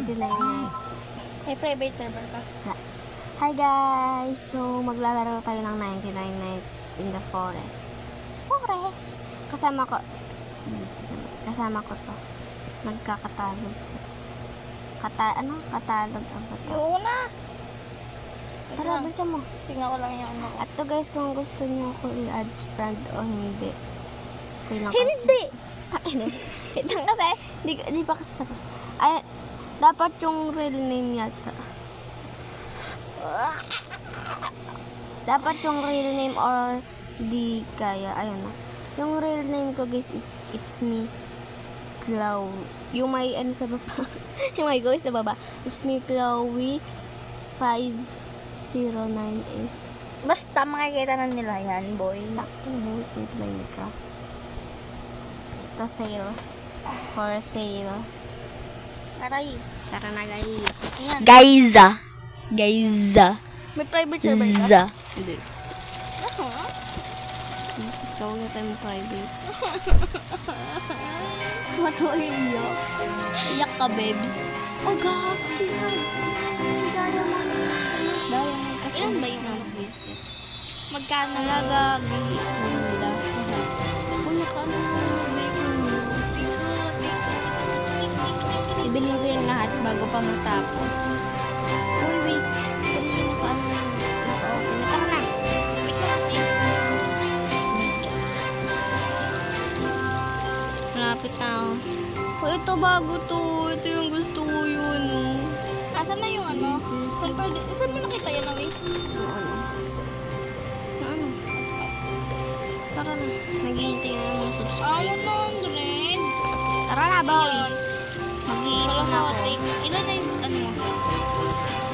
99 May private server ka? Hi guys! So, maglalaro tayo ng 99 Nights in the Forest. Kasama ko to. Nagkakatalog. Katalog ang ba to? Oo na! Tara, bisa mo. Tingnan ko lang yung ano. At to guys, kung gusto niyo ako i-add friend o hindi. Kailangan Hindi! Itang kasi, di pa kasi tapos. Ay, dapat yung real name yata. Dapat yung real name or di kaya, ayun na. Yung real name ko guys is, it's me, Chloe. Yung may ano sa baba, yung may go sa baba. It's me, Chloe, 5098. Basta makikita na nila yan, boy. Takto mo, wait may ka. Ito sale. For sale. Aray. Tara na guys. Ayan. Guys. May private server ka? Hindi. Please, ikaw na tayo private. Matuiyak. Iyak ka, babes. Oh, gosh. Diamond kasi. Ilan ba yung ano? Magkano? Talaga, gila. Puno ka na. Ibili ko yung lahat bago pa matapos. Uy, wait. Kanina na paano yung naka-open na. Tara na. Wait lang kasi. Malapit na ako. Oh, ito bago to. Ito yung gusto ko yun. Asan na yung ano? Saan mo nakita yan, Awi? Ano? Tara na. Naghihintay na yung mga subscribe. 100. Tara na, boy. Mag-iipon na ako. Ilan na yung ano?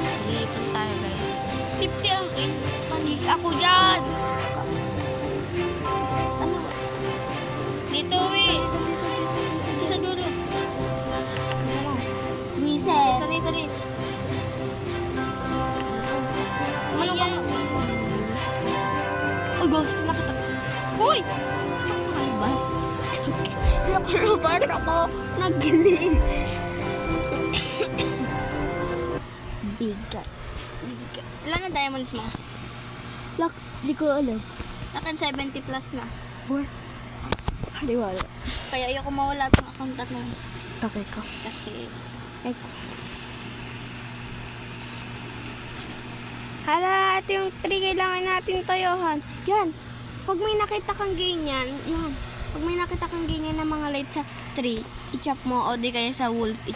Mag-iipon tayo, guys. 50 akin. Panig. Ako dyan! Ano? Dito, Awi. Dito sa dulo. Wiset! Salis. Ayan. Oh, gusto na kita. Uy! Ay, bas. Nakaruban ako. Naggaling. Bigat. Ilan na diamonds mo? Lak, di ko alam. Akin 70 plus na. Haliwala. Kaya ayoko mawala itong account na. Takay ko. Kasi Ay, hala, ito yung 3 kailangan natin tayohan. Yan. Pag may nakita kang ganyan, yan. Pag may nakita kang ganyan na mga light sa tree, i-chop mo o di kaya sa wolf, i-chop